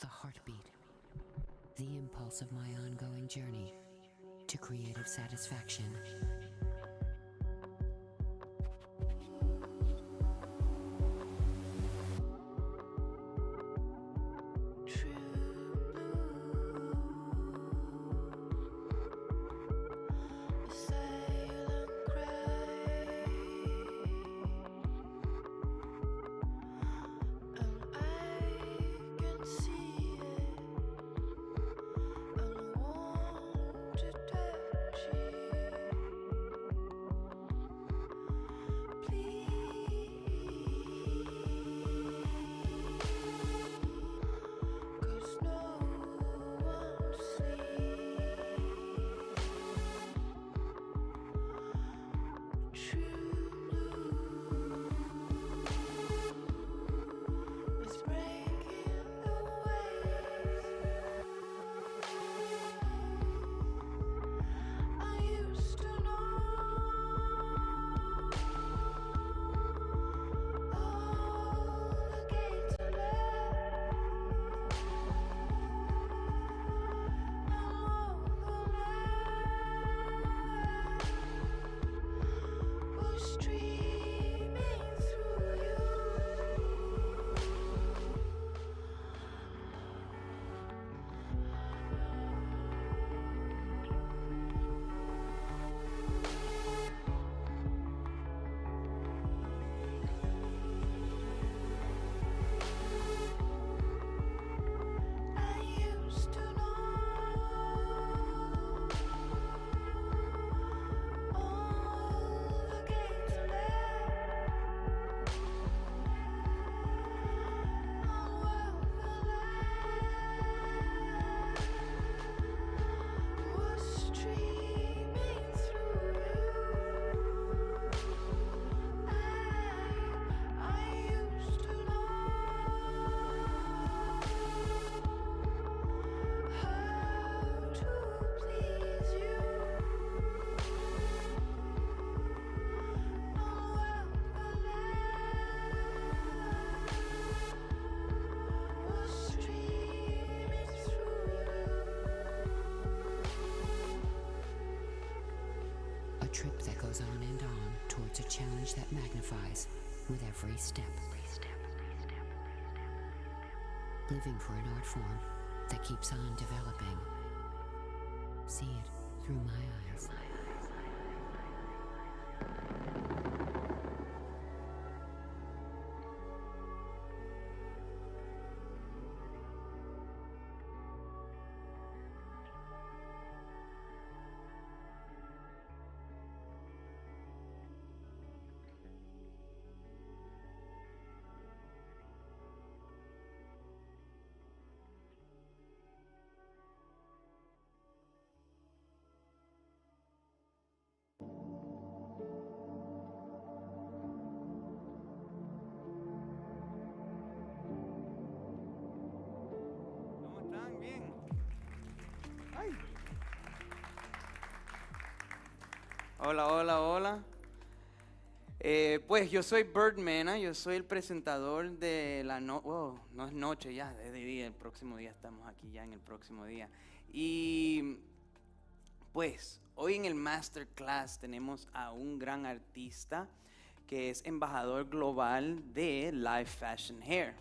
the heartbeat, the impulse of my ongoing journey to creative satisfaction. Trip that goes on and on towards a challenge that magnifies with every step. Living for an art form that keeps on developing. See it through my eyes. Hola, hola, hola. Pues yo soy Bert Mena, yo soy el presentador de la no es noche ya, es de día, el próximo día estamos aquí ya en el próximo día. Y pues hoy en el Masterclass tenemos a un gran artista que es embajador global de Live Fashion Hair.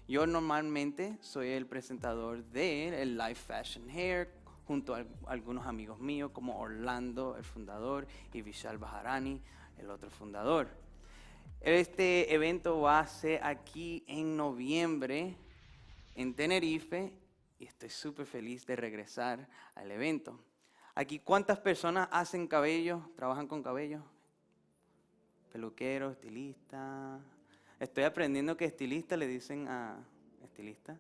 Yo normalmente soy el presentador de Live Fashion Hair, junto a algunos amigos míos como Orlando, el fundador, y Vishal Bajarani, el otro fundador. Este evento va a ser aquí en noviembre en Tenerife y estoy súper feliz de regresar al evento. Aquí, ¿cuántas personas hacen cabello, trabajan con cabello? Peluquero, estilista. Estoy aprendiendo que estilista le dicen a estilista,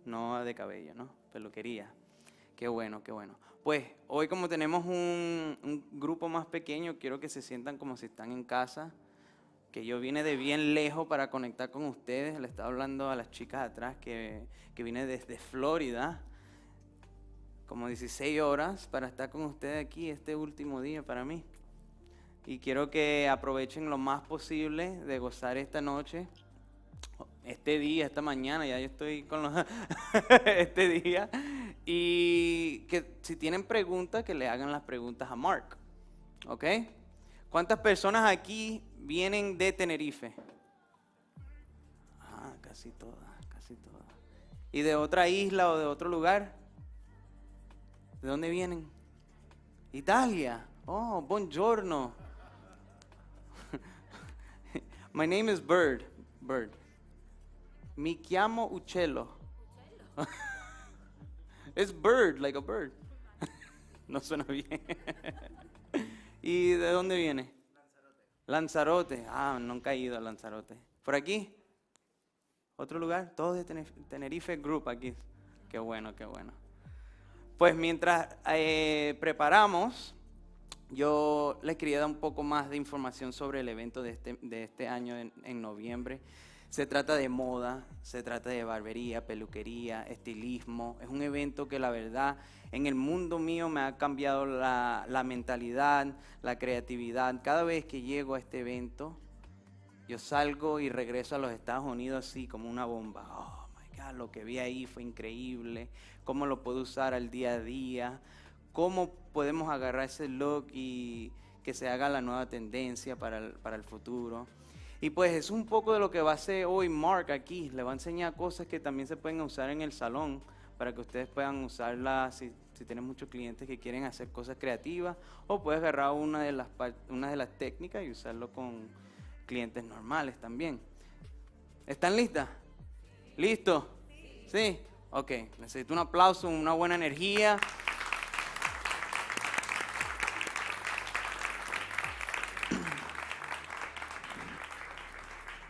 no de cabello, ¿no? Peluquería. Qué bueno, qué bueno. Pues hoy como tenemos un grupo más pequeño, quiero que se sientan como si están en casa, que yo vine de bien lejos para conectar con ustedes. Le estaba hablando a las chicas atrás que vine desde Florida, como 16 horas para estar con ustedes aquí este último día para mí. Y quiero que aprovechen lo más posible de gozar esta noche. este día, esta mañana, ya yo estoy con los este día. Y que si tienen preguntas, que le hagan las preguntas a Mark. ¿Ok? ¿Cuántas personas aquí vienen de Tenerife? Ah, casi todas, casi todas. ¿Y de otra isla o de otro lugar? ¿De dónde vienen? Italia. Oh, buongiorno. My name is Bird. Bird. Mi chiamo Uccello. It's bird, like a bird. No suena bien. ¿Y de dónde viene? Lanzarote. Lanzarote. Ah, nunca he ido a Lanzarote. ¿Por aquí? ¿Otro lugar? Todos de Tenerife Group aquí. Qué bueno, qué bueno. Pues mientras preparamos, yo les quería dar un poco más de información sobre el evento de este año en noviembre. Se trata de moda, se trata de barbería, peluquería, estilismo. Es un evento que la verdad en el mundo mío me ha cambiado la mentalidad, la creatividad. Cada vez que llego a este evento, yo salgo y regreso a los Estados Unidos así como una bomba. Oh my God, lo que vi ahí fue increíble. Cómo lo puedo usar al día a día. Cómo podemos agarrar ese look y que se haga la nueva tendencia para el futuro. Y pues es un poco de lo que va a hacer hoy Mark aquí. Le va a enseñar cosas que también se pueden usar en el salón para que ustedes puedan usarlas si tienen muchos clientes que quieren hacer cosas creativas, o puedes agarrar una de las técnicas y usarlo con clientes normales también. ¿Están listas? ¿Listo? ¿Sí? Ok, necesito un aplauso, una buena energía.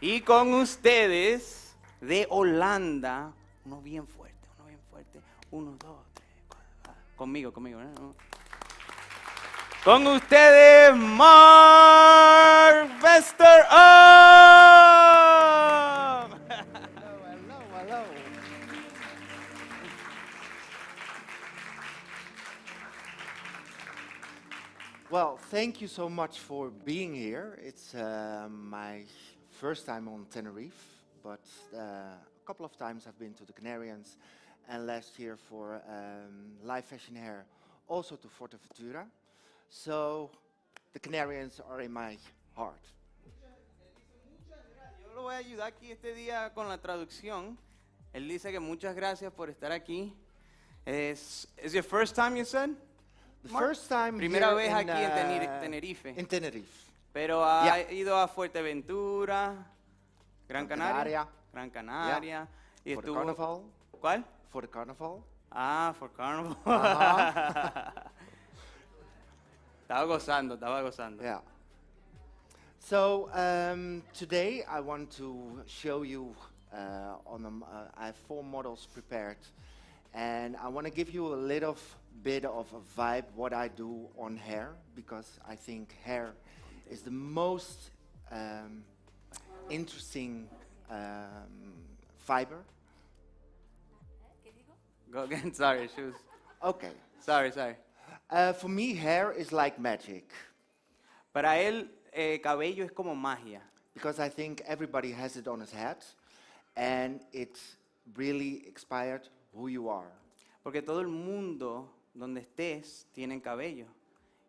Y con ustedes, de Holanda, uno bien fuerte, uno bien fuerte. 1, 2, 3, 4. Conmigo, ¿no? Con ustedes, Mark Westerop. Hello. Well, thank you so much for being here. It's my first time on Tenerife, but a couple of times I've been to the Canarians, and last year for live fashion hair, also to Fuerteventura. So the Canarians are in my heart. Yo lo voy a ayudar aquí este día con la traducción. Él dice que muchas gracias por estar aquí. Is your first time, you said? The Mark? first time Primera here vez in, aquí en Tenerife. In Tenerife. Pero ha Yeah. ido a Fuerteventura, Gran Canaria. Gran Canaria. Yeah. Y For the estuvo... carnival. ¿Cuál? For the carnival. Ah, for Carnival. Uh-huh. Estaba gozando. Yeah. So today I want to show you I have 4 models prepared, and I want to give you a little bit of a vibe what I do on hair, because I think hair is the most interesting fiber. Go again, sorry, she was... Okay. Sorry. For me, hair is like magic, Para él, cabello es como magia. because I think everybody has it on his head, and it really expired who you are. Porque todo el mundo, donde estés, tienen cabello.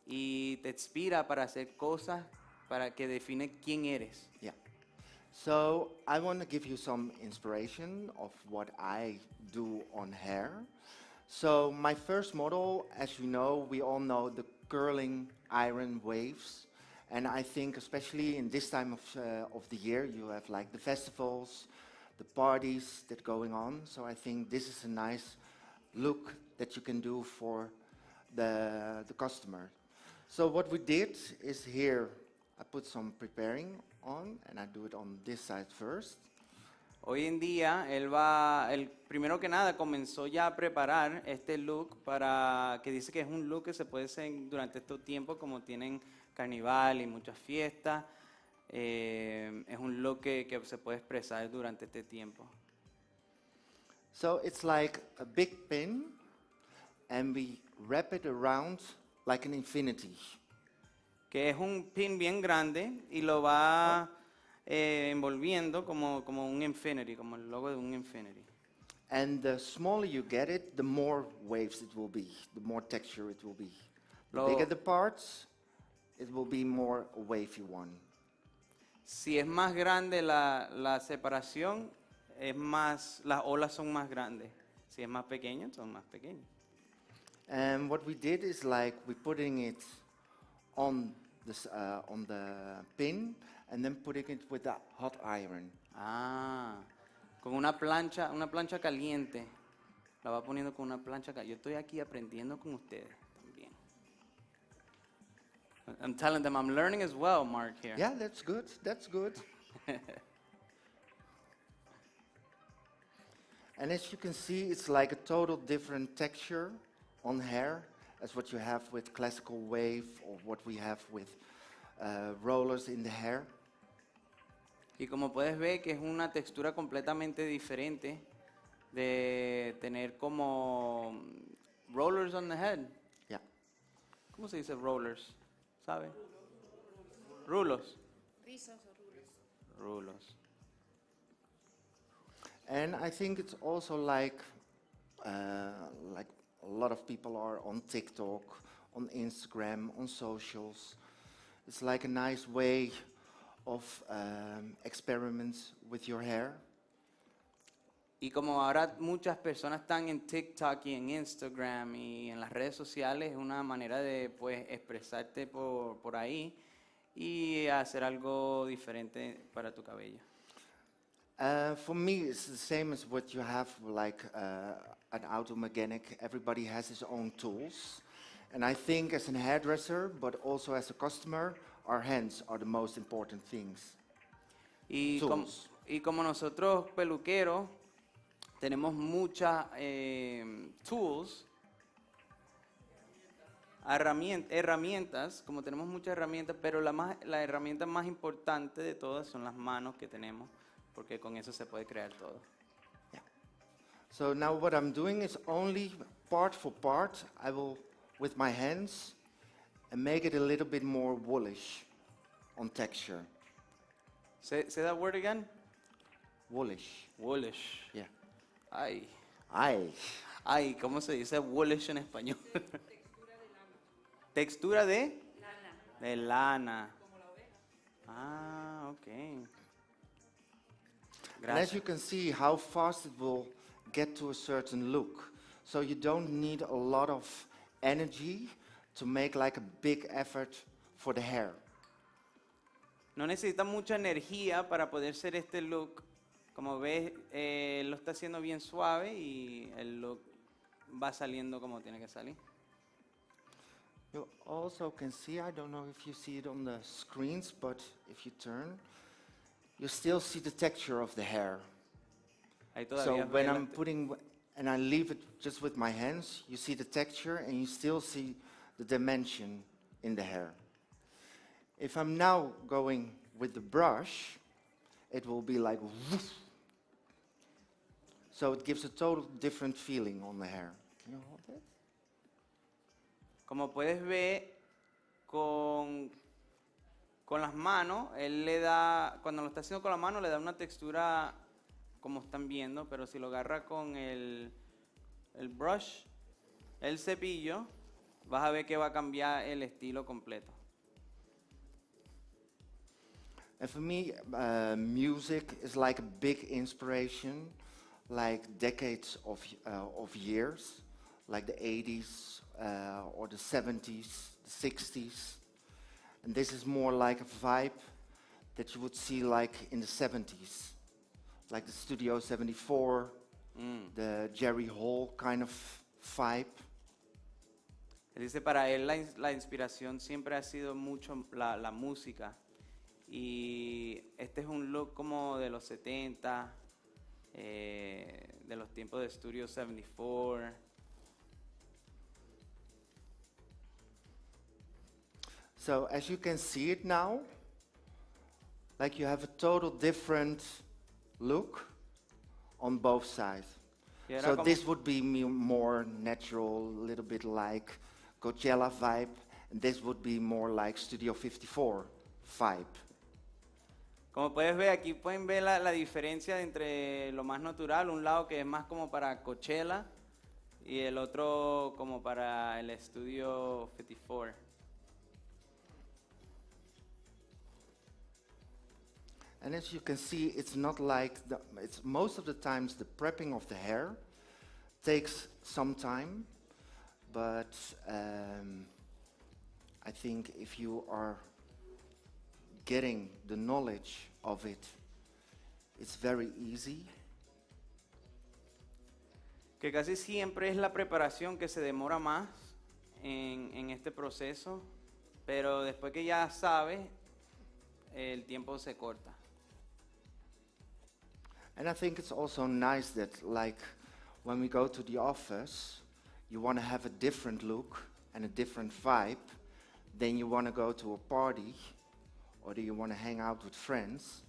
Y te inspira para hacer cosas para que define quién eres. Yeah. So I want to give you some inspiration of what I do on hair. So my first model, as you know, we all know the curling iron waves. And I think especially in this time of the year, you have like the festivals, the parties that going on. So I think this is a nice look that you can do for the customer. So what we did is here, I put some preparing on, and I do it on this side first. Hoy en día, él primero que nada comenzó ya a preparar este look para, que dice que es un look que se puede hacer durante estos tiempos como tienen carnaval y muchas fiestas. Es un look que se puede expresar durante este tiempo. So it's like a big pin, and we wrap it around like an infinity. Que es un pin bien grande y lo va envolviendo como un infinity, como el logo de un infinity. And the smaller you get it, the more waves it will be, the more texture it will be. The Lo- bigger the parts, it will be more a wavy one. Si es más grande la separación, las olas son más grandes. Si es más pequeño, son más pequeños. And what we did is like we're putting it on the pin and then putting it with a hot iron. Ah, con una plancha caliente. La va poniendo con una plancha caliente. Yo estoy aquí aprendiendo con ustedes también. I'm telling them I'm learning as well, Mark, here. Yeah, that's good. That's good. And as you can see, it's like a total different texture on hair as what you have with classical wave or what we have with rollers in the hair. Y como puedes ver que es una textura completamente diferente de tener como rollers on the head. Yeah. ¿Cómo se dice rollers? ¿Sabe? Rulos. Rizos o rulos. Rulos. And I think it's also like a lot of people are on TikTok, on Instagram, on socials. It's like a nice way of experiments with your hair. Y como ahora muchas personas están en TikTok y en Instagram y en las redes sociales, es una manera de pues expresarte por ahí y hacer algo diferente para tu cabello. For me, it's the same as what you have like an auto mechanic. Everybody has his own tools. And I think as a hairdresser, but also as a customer, our hands are the most important things. Y, Tools. como nosotros peluqueros tenemos muchas tools, herramientas, como tenemos muchas herramientas, pero la herramienta más importante de todas son las manos que tenemos, porque con eso se puede crear todo. Yeah. So now what I'm doing is only part for part, I will, with my hands, and make it a little bit more woolish on texture. Say that word again? Woolish. Woolish. Yeah. Ay, Ay. ¿cómo se dice woolish en español? Textura de Lana. de lana. Como la oveja. Ah, ok. And as you Gracias. can see how fast it will get to a certain look. So you don't need a lot of energy to make like a big effort for the hair. No necesita mucha energía para poder hacer este look. Como ves, lo está haciendo bien suave y el look va saliendo como tiene que salir. You also can see, I don't know if you see it on the screens, but if you turn, you still see the texture of the hair. Ahí So todavía when ves I'm putting, and I leave it just with my hands, you see the texture and you still see the dimension in the hair. If I'm now going with the brush, it will be like woof. So it gives a total different feeling on the hair. Can you hold it? Como puedes ver, con las manos, él le da, cuando lo está haciendo con la mano, le da una textura como están viendo, pero si lo agarra con el brush, el cepillo, vas a ver que va a cambiar el estilo completo. And for me, music is like a big inspiration, like decades of years, like the 80s or the 70s, the 60s. And this is more like a vibe that you would see like in the 70s, like the Studio 74, the Jerry Hall kind of vibe. Él dice, para él la inspiración siempre ha sido mucho la música. Y este es un look como de los 70, de los tiempos de Studio 74. So as you can see it now, like you have a total different look on both sides. Y ahora So como- this would be more natural, a little bit like Coachella vibe, and this would be more like Studio 54 vibe. Como puedes ver, aquí pueden ver la diferencia entre lo más natural, un lado que es más como para Coachella y el otro como para el estudio 54. And as you can see, it's not like, it's most of the times the prepping of the hair takes some time, but I think if you are getting the knowledge of it, it's very easy. Que casi siempre es la preparación que se demora más en este proceso, pero después que ya sabes, el tiempo se corta. And I think it's also nice that, like, when we go to the office, you want to have a different look and a different vibe than you want to go to a party or do you want to hang out with friends.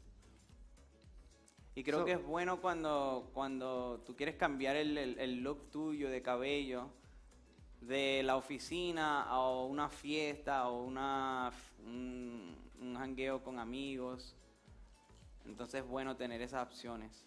Y creo So- que es bueno cuando tú quieres cambiar el look tuyo de cabello de la oficina a una fiesta o un jangueo con amigos. Entonces es bueno tener esas opciones.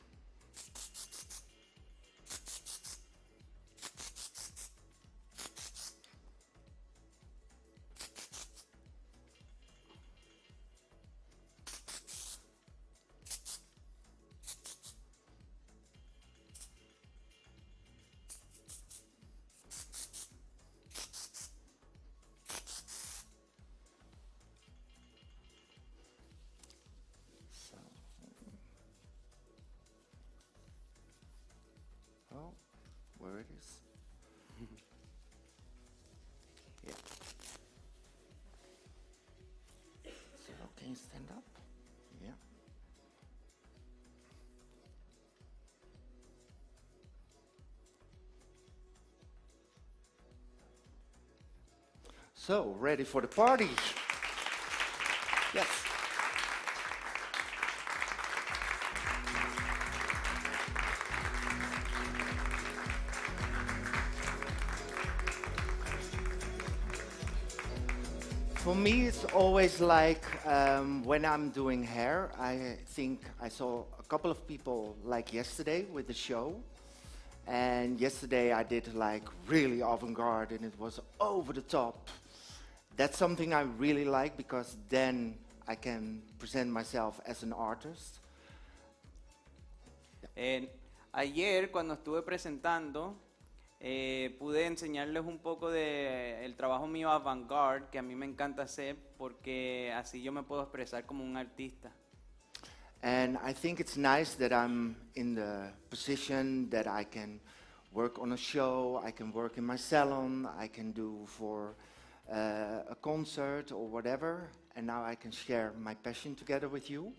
So, oh, where it is? Yeah. So, can you stand up? Yeah. So, ready for the party? Yes. For me, it's always like when I'm doing hair, I think I saw a couple of people like yesterday with the show. And yesterday I did like really avant-garde and it was over the top. That's something I really like because then I can present myself as an artist. Ayer cuando estuve presentando, pude enseñarles un poco de el trabajo mío avant-garde que a mí me encanta hacer porque así yo me puedo expresar como un artista. And I think it's nice that I'm in the position that I can work on a show, I can work in my salon, I can do for a concert or whatever, and now I can share my passion together with you.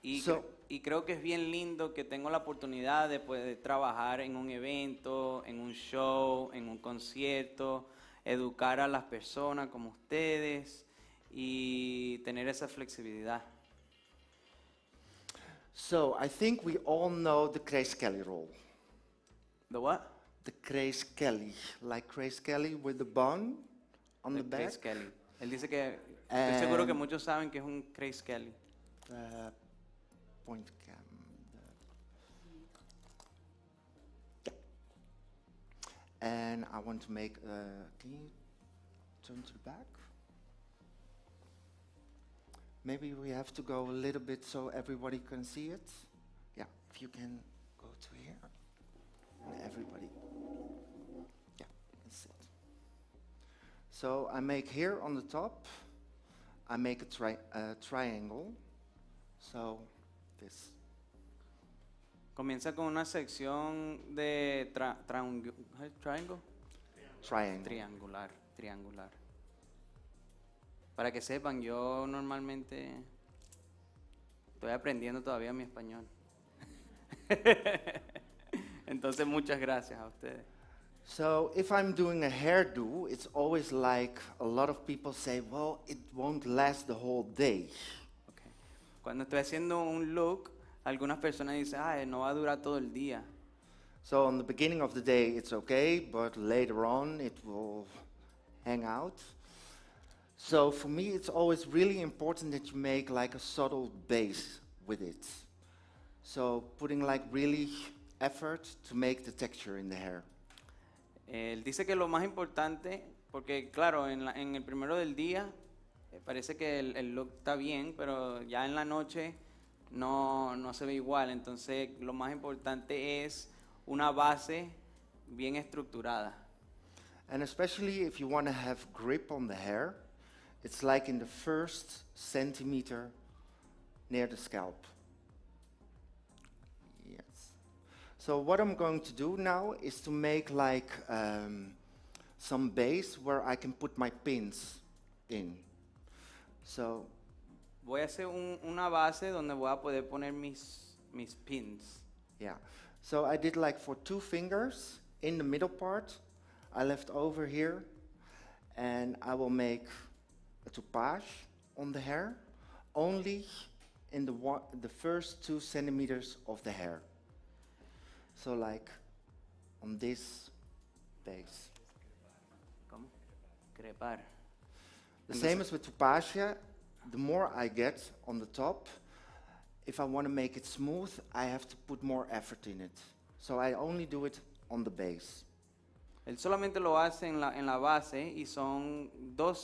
Y, So- y creo que es bien lindo que tengo la oportunidad de poder trabajar en un evento, en un show, en un concierto, educar a las personas como ustedes y tener esa flexibilidad. So I think we all know the Grace Kelly role. ¿The what? The Grace Kelly, like Grace Kelly with the bun on the back. Grace Kelly. Él dice que, estoy seguro que muchos saben que es un Grace Kelly. Point cam. Yeah. And I want to make. Can you turn to the back? Maybe we have to go a little bit so everybody can see it. Yeah, if you can go to here. And everybody. Yeah, that's it. So I make here on the top, I make a triangle. So this. Comienza con una sección de triangle. Triangle. Triangular. Para que sepan, yo normalmente estoy aprendiendo todavía mi español. Entonces, muchas gracias a ustedes. So if I'm doing a hairdo, it's always like a lot of people say, well, it won't last the whole day. Okay. Cuando estoy haciendo un look, algunas personas dicen, no va a durar todo el día. So on the beginning of the day, it's okay, but later on, it will hang out. So for me, it's always really important that you make like a subtle base with it. So putting like really effort to make the texture in the hair. Él dice que lo más importante, porque claro, en el primero del día parece que el look está bien, pero ya en la noche no se ve igual. Entonces lo más importante es una base bien estructurada. And especially if you want to have grip on the hair, it's like in the first centimeter near the scalp. Yes. So what I'm going to do now is to make like some base where I can put my pins in. So Voy a hacer una base donde voy a poder poner mis pins. yeah. So I did like for 2 fingers in the middle part. I left over here, and I will make a toupage on the hair, only in the first 2 centimeters of the hair. So like on this base. ¿Cómo? Crepar. The same as with toupage, the more I get on the top, if I want to make it smooth, I have to put more effort in it. So I only do it on the base. Él solamente lo hace en la base y son 2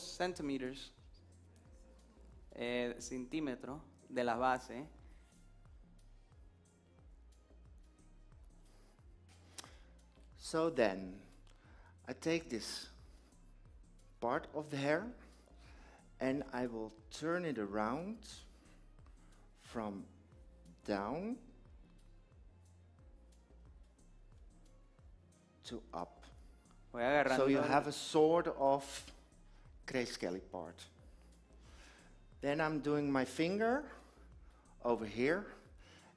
centímetros de la base. So then, I take this part of the hair and I will turn it around from down to up. Voy agarrando So you have a sort of Grace Kelly part. Then I'm doing my finger over here,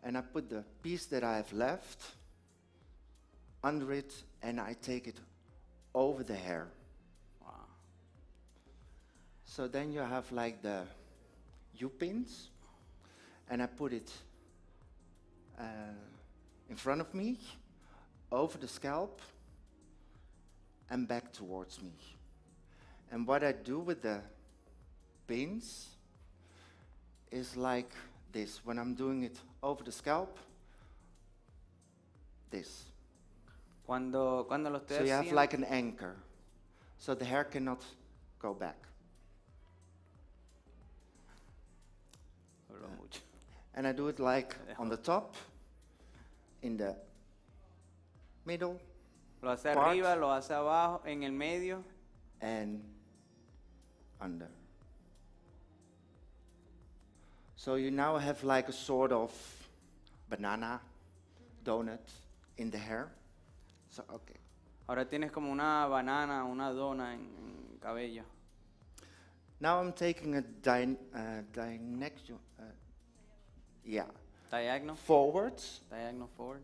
and I put the piece that I have left under it, and I take it over the hair. Wow. So then you have like the U-pins, and I put it in front of me, over the scalp, and back towards me. And what I do with the pins is like this. When I'm doing it over the scalp, this. Cuando lo estoy So you have haciendo, like an anchor, so the hair cannot go back. Hablo mucho. And I do it like on the top, in the middle, Lo hace part. arriba, lo hace abajo, en el medio. and under. So you now have like a sort of banana donut in the hair. So, okay. Ahora tienes como una banana, una dona en el cabello. Now I'm taking a Diagonal forwards. forward.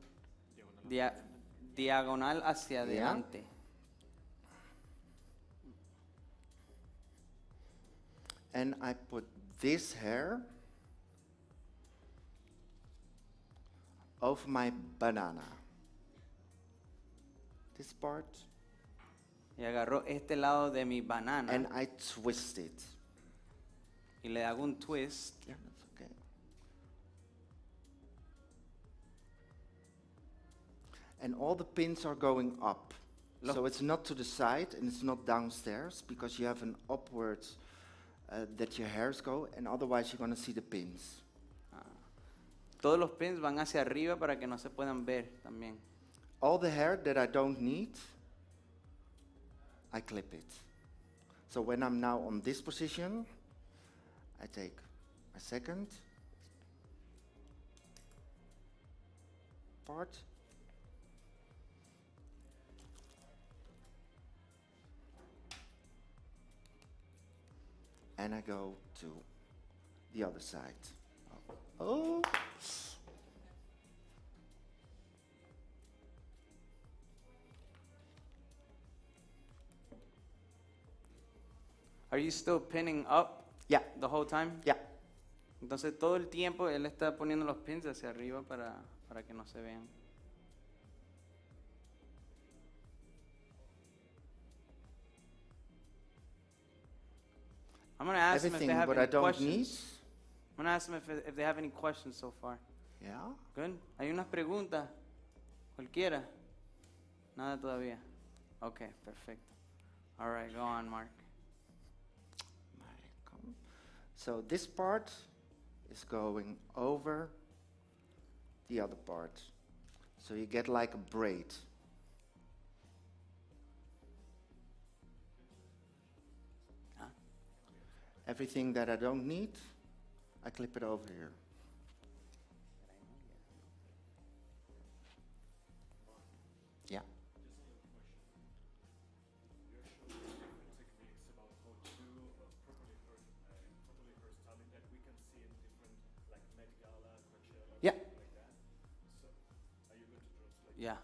Diagonal hacia Yeah. adelante. And I put this hair over my banana. This part. Y agarró este lado de mi banana And I twist it. y le hago un twist. Yeah, that's okay. And all the pins are going up. Lo- So it's not to the side and it's not downstairs because you have an upwards that your hairs go, and otherwise you're going to see the pins. Todos los pins van hacia arriba para que no se puedan ver también. All the hair that I don't need, I clip it. So when I'm now on this position, I take my second part, and I go to the other side. Oh. Are you still pinning up Yeah, the whole time? yeah. Entonces todo el tiempo él está poniendo los pins hacia arriba para que no se vean. I'm gonna ask them if everything they have what any I don't questions. need. I'm gonna ask them if they have any questions so far. Yeah. Good. ¿Hay unas preguntas? Cualquiera. Nada todavía. Okay, perfecto. All right, go on, Mark. So this part is going over the other part. So you get like a braid. Huh? Everything that I don't need, I clip it over here. Yeah. Yeah. Yeah.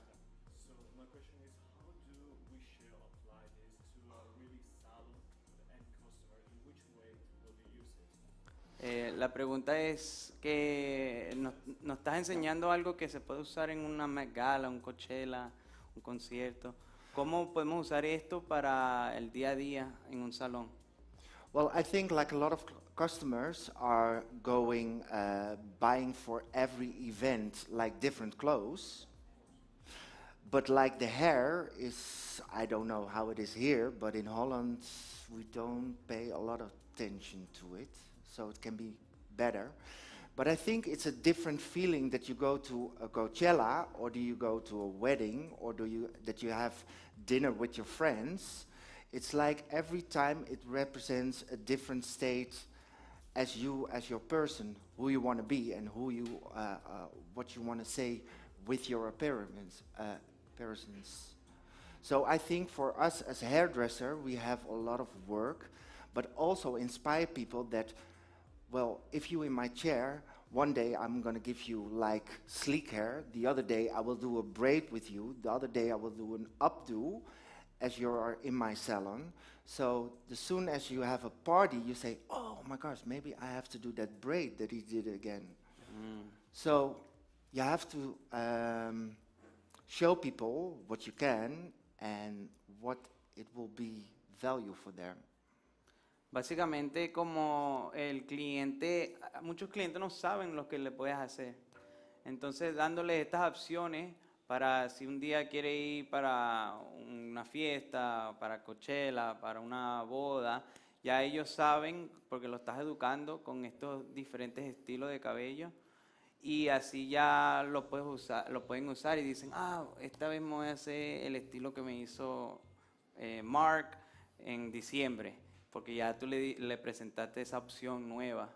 So my question is, how do we share apply this to a really salon, to the end customer? In which way will you use it? La pregunta es que nos estás enseñando algo que se puede usar en una Met Gala, un Coachella, un concierto. ¿Cómo podemos usar esto para el día a día en un salón? Well, I think like a lot of customers are going buying for every event like different clothes. But like the hair is, I don't know how it is here, but in Holland we don't pay a lot of attention to it, so it can be better. But I think it's a different feeling that you go to a Coachella, or do you go to a wedding, or that you have dinner with your friends. It's like every time it represents a different state as you, as your person, who you want to be and who you, what you want to say with your appearance. So I think for us as a hairdresser, we have a lot of work, but also inspire people that, well, if you in my chair, one day I'm going to give you like sleek hair, the other day I will do a braid with you, the other day I will do an updo as you are in my salon. So as soon as you have a party, you say, oh my gosh, maybe I have to do that braid that he did again. So you have to show people what you can and what it will be value for them. Básicamente, como el cliente, muchos clientes no saben lo que le puedes hacer. Entonces, dándole estas opciones para si un día quiere ir para una fiesta, para Coachella, para una boda, ya ellos saben, porque lo estás educando con estos diferentes estilos de cabello, y así ya lo pueden usar y dicen, esta vez me voy a hacer el estilo que me hizo Mark en diciembre, porque ya tú le presentaste esa opción nueva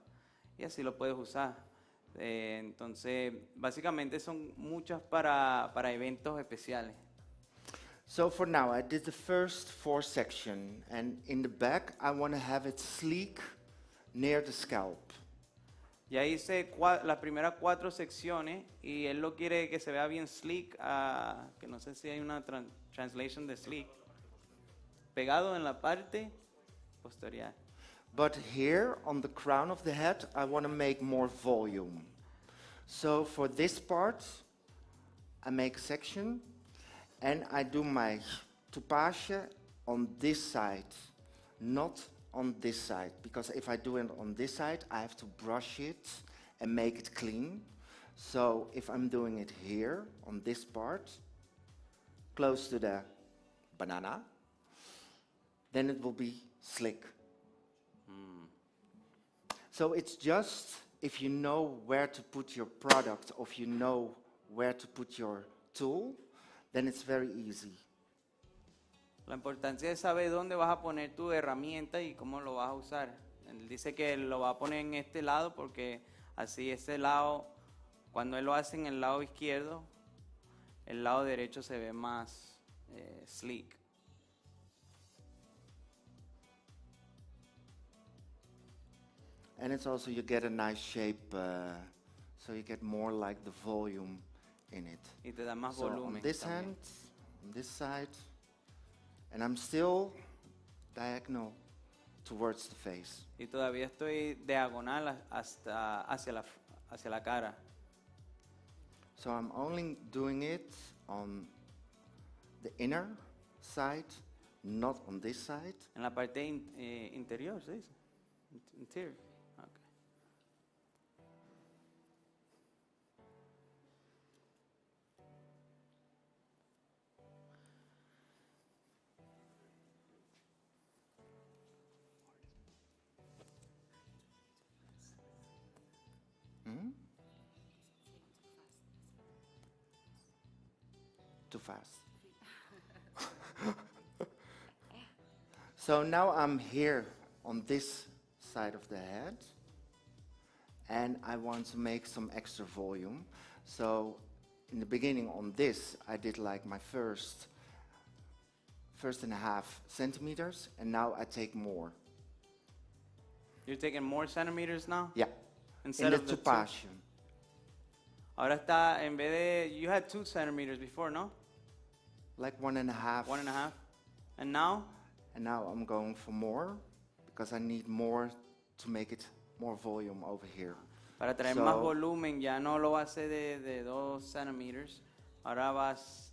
y así lo puedes usar. Entonces, básicamente son muchas para eventos especiales. So for now, I did the first 4 sections, and in the back, I want to have it sleek near the scalp. Ya hice las primeras 4 secciones y él lo quiere que se vea bien sleek, que no sé si hay una translation de sleek, pegado en la parte posterior. But here, on the crown of the head, I want to make more volume. So for this part, I make a section, and I do my toupage on this side, not on this side, because if I do it on this side, I have to brush it and make it clean. So if I'm doing it here, on this part, close to the banana, then it will be slick. So it's just, if you know where to put your product, or if you know where to put your tool, then it's very easy. La importancia es saber dónde vas a poner tu herramienta y cómo lo vas a usar. Él dice que lo va a poner en este lado porque así ese lado, cuando él lo hace en el lado izquierdo, el lado derecho se ve más sleek. And it's also, you get a nice shape, so you get more like the volume in it. Y te da más So volumen. on this también. hand, on this side, and I'm still diagonal towards the face. Y todavía estoy diagonal hasta hacia la cara. So I'm only doing it on the inner side, not on this side. En la parte interior, ¿se dice? Interior. Okay. Hmm? Too fast. So now I'm here on this side of the head, and I want to make some extra volume. So in the beginning on this, I did like my first 1.5 centimeters, and now I take more. You're taking more centimeters now? Yeah, Instead in of the the two? Tupassion. Ahora está, en vez de, you had 2 centimeters before, no? Like 1.5. 1.5. And now? And now I'm going for more, because I need more to make it more volume over here. Para traer So- más volumen, ya no lo hace de 2 centimeters. Ahora vas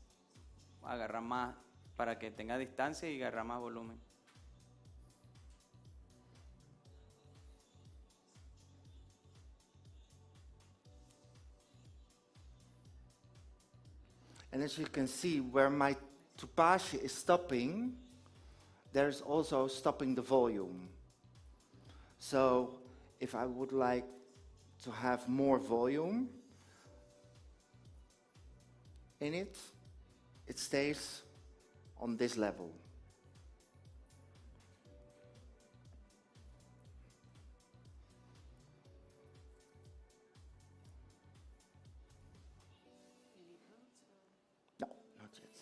a agarrar más, para que tenga distancia y agarrar más volumen. And as you can see, where my Tupashi is stopping, there's also stopping the volume. So if I would like to have more volume in it, it stays on this level. No, not yet.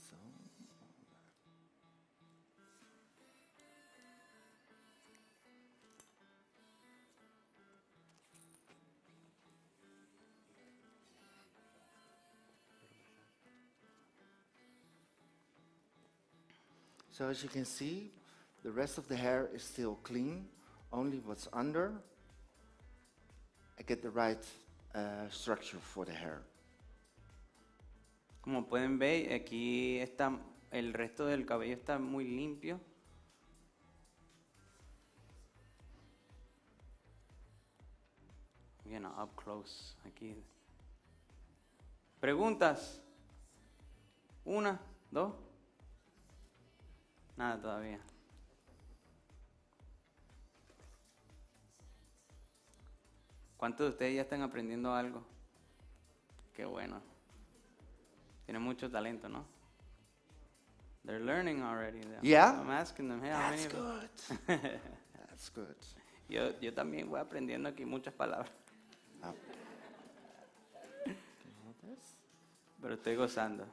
So, so as you can see, the rest of the hair is still clean, only what's under. I get the right structure for the hair. Como pueden ver, aquí está, el resto del cabello está muy limpio. Bien, up close, aquí. ¿Preguntas? ¿Una? ¿Dos? Nada todavía. ¿Cuántos de ustedes ya están aprendiendo algo? Qué bueno. Tienen mucho talento, ¿no? They're learning already. Yeah? I'm asking them, hey, how many That's of you- good. That's good. Yo también voy aprendiendo aquí muchas palabras, Now, pero estoy gozando.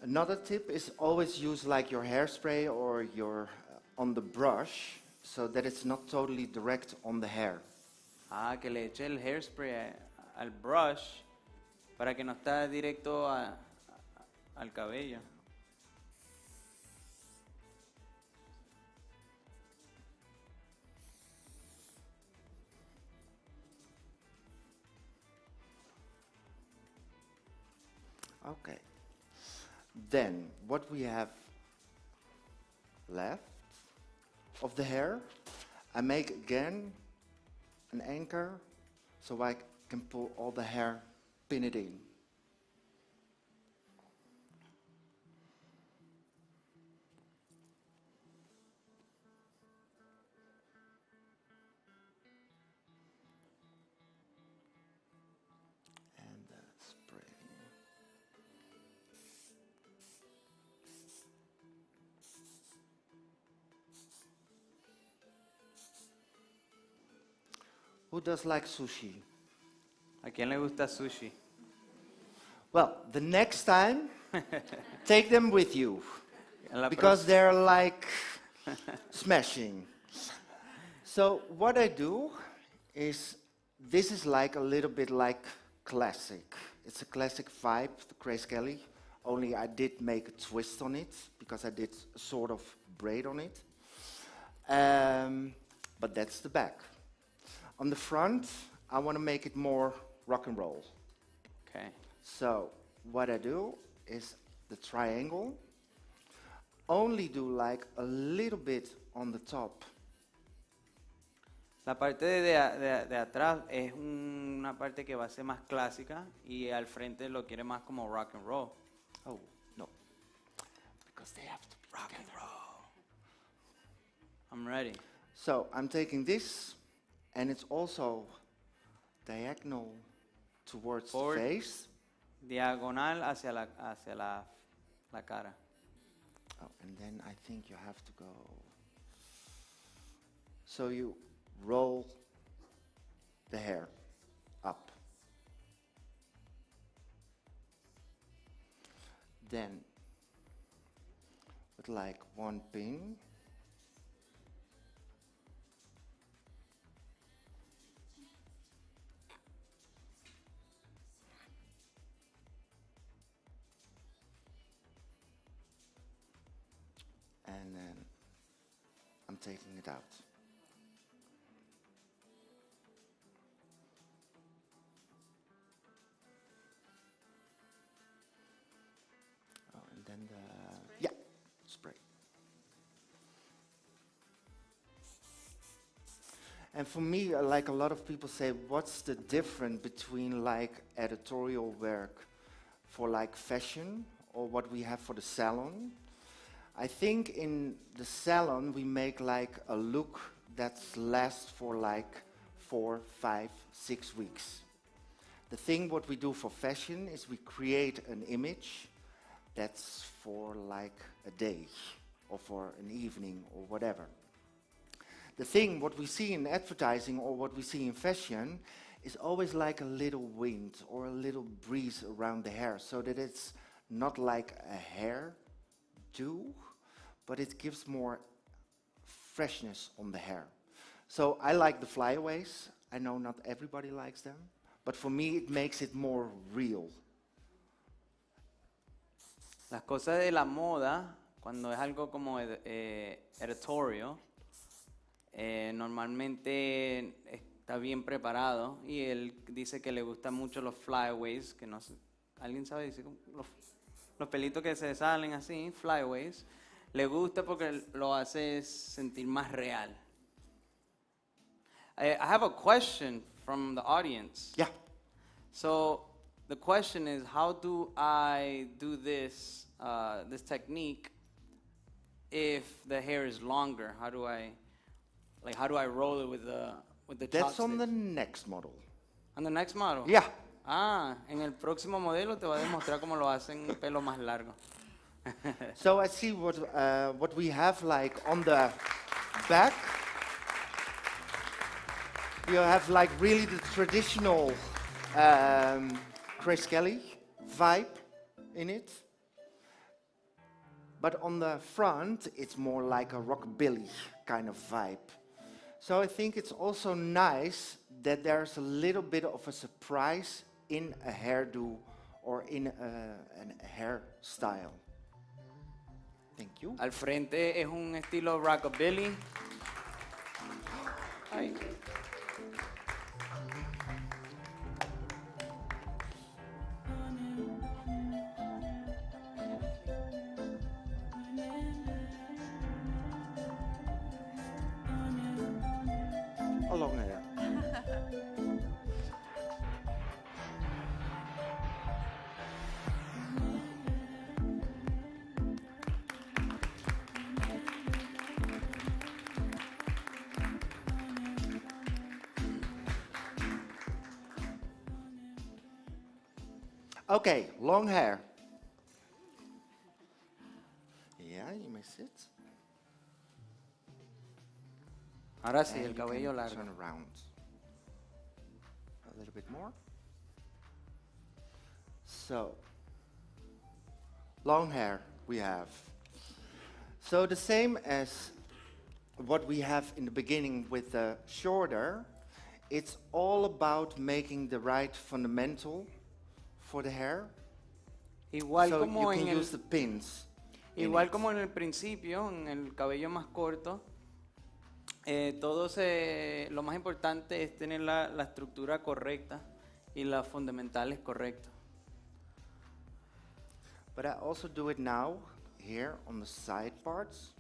another tip is always use like your hairspray or your on the brush, so that it's not totally direct on the hair. Ah, que le eche el hairspray al brush para que no está directo al cabello. Okay. Then what we have left of the hair, I make again an anchor so I can pull all the hair, pin it in. And spray. Who does like sushi? ¿A quién le gusta sushi? Well, the next time, take them with you, En la because próxima- they're like smashing. So what I do is, this is like a little bit like classic. It's a classic vibe, the Grace Kelly, only I did make a twist on it, because I did a sort of braid on it. But that's the back. On the front, I want to make it more rock and roll. Okay. So what I do is the triangle. Only do like a little bit on the top. La parte de atrás es una parte que va a ser más clásica y al frente lo quiere más como rock and roll. Oh, no. Because they have to be Rock and together. roll. I'm ready. So I'm taking this, and it's also diagonal towards Forward. the face. Diagonal hacia la cara. Oh, and then I think you have to go. So you roll the hair up. Then, with like one pin, and then I'm taking it out. Oh, and then the spray. And for me, like a lot of people say, what's the difference between like editorial work for like fashion or what we have for the salon? I think in the salon we make like a look that lasts for like 4, 5, 6 weeks. The thing what we do for fashion is we create an image that's for like a day or for an evening or whatever. The thing what we see in advertising or what we see in fashion is always like a little wind or a little breeze around the hair, so that it's not like a hair do, but it gives more freshness on the hair. So I like the flyaways. I know not everybody likes them, but for me it makes it more real. Las cosas de la moda, cuando es algo como editorial, normalmente está bien preparado y él dice que le gustan mucho los flyaways, que no sé, ¿alguien sabe decir? Los pelitos que se salen así, flyaways, le gusta porque lo hace sentir más real. I have a question from the audience. Yeah. So the question is, how do I do this technique if the hair is longer? How do I roll it with the That's on the chopsticks? next model. On the next model? Yeah. Ah, en el próximo modelo te voy a demostrar cómo lo hacen pelo más largo. So I see what we have like on the back. You have like really the traditional Grace Kelly vibe in it. But on the front, it's more like a rockabilly kind of vibe. So I think it's also nice that there's a little bit of a surprise in a hairdo or in a hairstyle. Thank you. Al frente es un estilo rockabilly. Ay. A long hair. Okay, long hair. Yeah, you may sit. Ahora sí, And el you cabello can largo. turn around a little bit more. So, long hair we have. So the same as what we have in the beginning with the shorter, it's all about making the right fundamental for the hair. Igual So como you en can el use the pins. in Igual it. como en el principio, en el cabello más corto, Lo más importante es tener la estructura correcta y las fundamentales correctas. But I also do it now here on the side parts.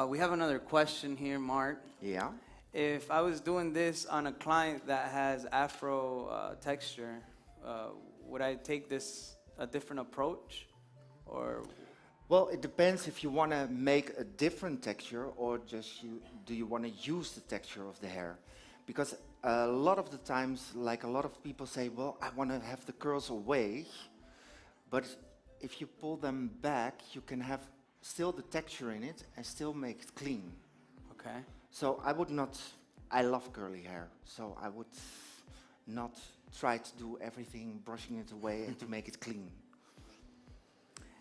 We have another question here, Mark. Yeah. If I was doing this on a client that has afro texture, would I take this a different approach, or Well, it depends if you want to make a different texture or just do you want to use the texture of the hair? Because a lot of the times, like a lot of people say, well, I want to have the curls away, but if you pull them back, you can have still the texture in it and still make it clean. okay? So I would not, I love curly hair, so I would not try to do everything, brushing it away and to make it clean.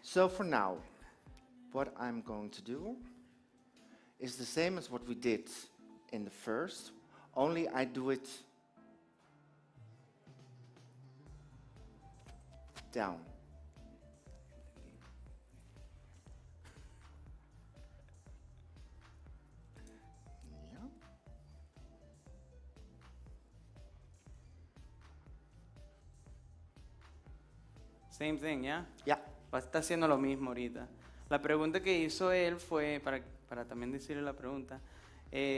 So for now, what I'm going to do is the same as what we did in the first, only I do it down. Yeah. Same thing, ¿ya? Yeah. Está haciendo lo mismo ahorita. La pregunta que hizo él fue, para también decirle la pregunta,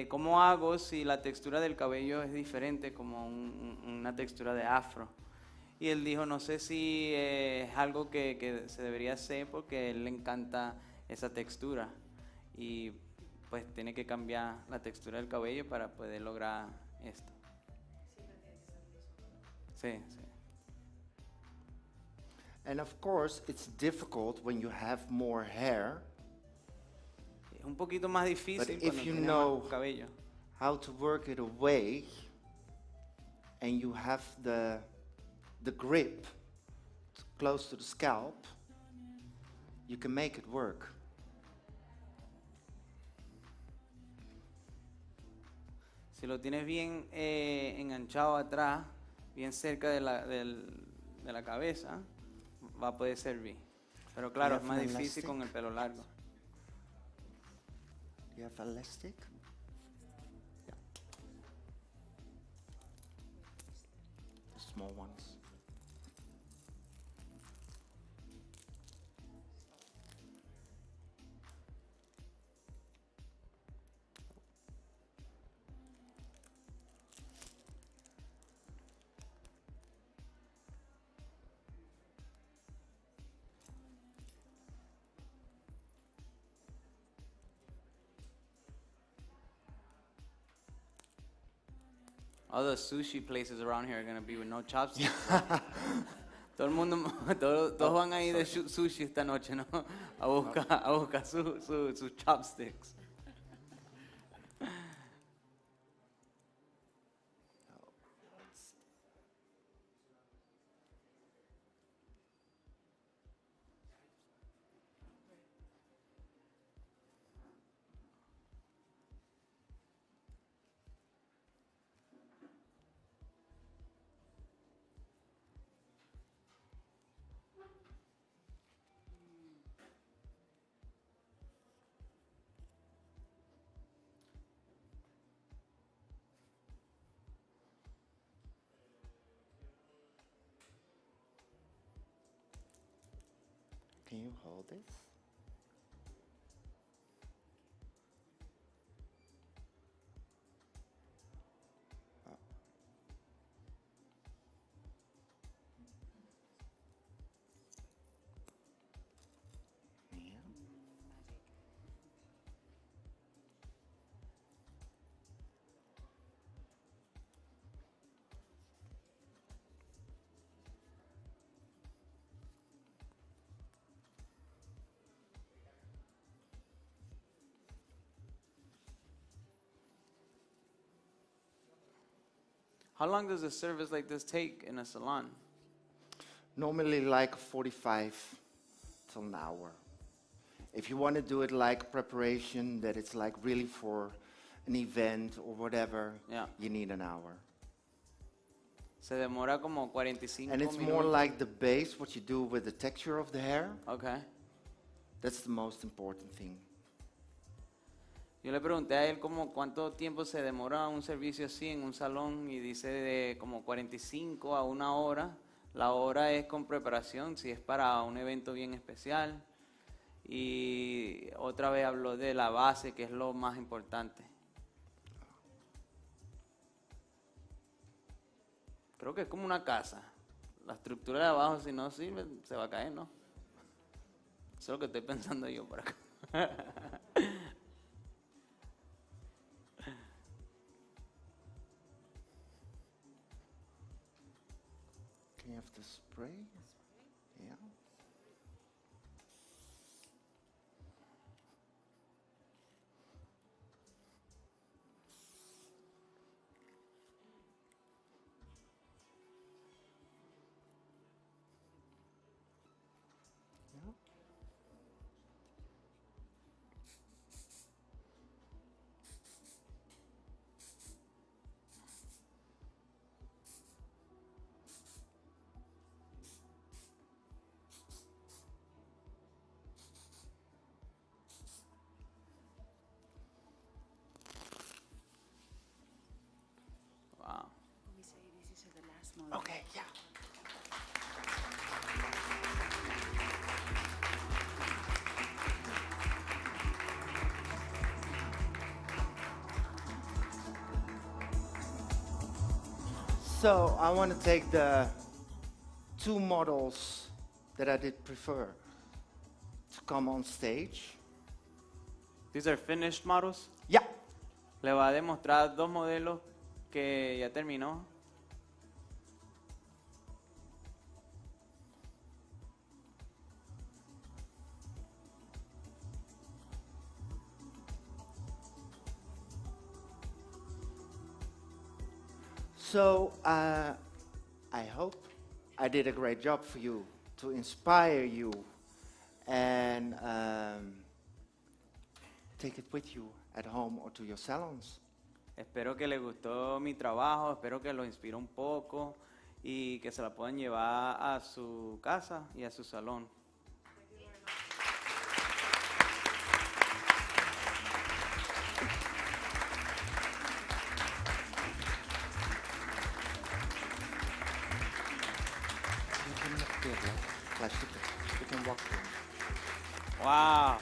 ¿cómo hago si la textura del cabello es diferente como una textura de afro? Y él dijo, no sé si es algo que se debería hacer porque a él le encanta esa textura. Y pues tiene que cambiar la textura del cabello para poder lograr esto. Sí, sí. And of course, it's difficult when you have more hair, Es un poquito más but difícil if cuando you tiene know más cabello. how to work it away and you have the grip close to the scalp, you can make it work. Si lo tienes bien enganchado atrás, bien cerca de la cabeza, va a poder servir. Pero claro, es have más an difícil elastic? con el pelo largo. You have elastic? Yeah. The small ones. All the sushi places around here are going to be with no chopsticks. Todo el mundo, todos van a ir de sushi esta noche, ¿no? A buscar sus chopsticks. Can you hold this? Oh. Yeah. How long does a service like this take in a salon? Normally like 45 till an hour. If you want to do it like preparation, that it's like really for an event or whatever, Yeah. you need an hour. Se demora como 45 And it's minutos. more like the base, what you do with the texture of the hair. Okay. That's the most important thing. Yo le pregunté a él como cuánto tiempo se demora un servicio así en un salón y dice de como 45 a 1 hora. La hora es con preparación, si es para un evento bien especial. Y otra vez habló de la base, que es lo más importante. Creo que es como una casa. La estructura de abajo, si no sirve, se va a caer, ¿no? Eso es lo que estoy pensando yo por acá. Can you have the spray? Yeah. Yeah. Wow. We say this is the last model. Okay, yeah. So I want to take the 2 models that I did prefer to come on stage. These are finished models. Yeah. Le va a demostrar 2 modelos que ya terminó. So I hope I did a great job for you to inspire you and take it with you at home or to your salons. Espero que les gustó mi trabajo, espero que los inspiró un poco y que se la puedan llevar a su casa y a su salón. You can look there, like plastic. You can walk through. ¡Wow!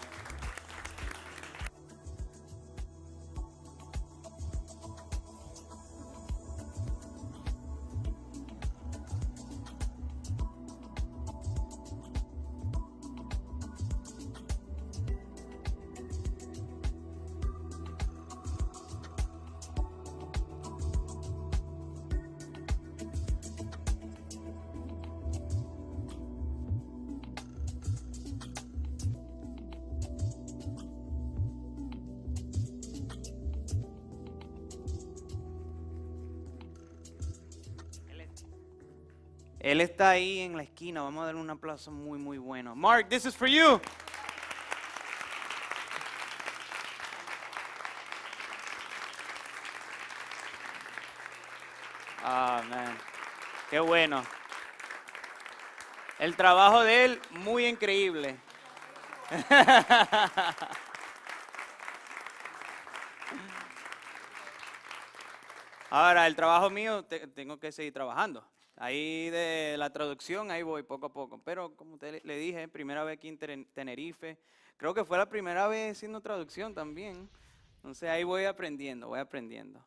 Él está ahí en la esquina. Vamos a darle un aplauso muy, muy bueno. Mark, this is for you. Ah, man. Qué bueno. El trabajo de él, muy increíble. Ahora, el trabajo mío, tengo que seguir trabajando. Ahí de la traducción, ahí voy poco a poco. Pero como le dije, primera vez aquí en Tenerife. Creo que fue la primera vez haciendo traducción también. Entonces ahí voy aprendiendo, voy aprendiendo.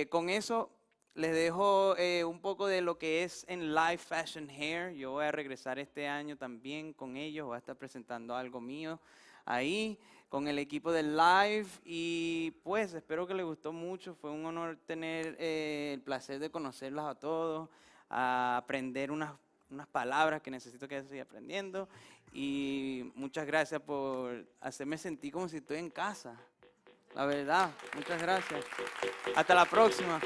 Con eso les dejo un poco de lo que es en Live Fashion Hair. Yo voy a regresar este año también con ellos. Voy a estar presentando algo mío ahí con el equipo de Live. Y pues espero que les gustó mucho. Fue un honor tener el placer de conocerlos a todos. A aprender unas palabras que necesito que siga aprendiendo. Y muchas gracias por hacerme sentir como si estoy en casa. La verdad, muchas gracias. Hasta la próxima.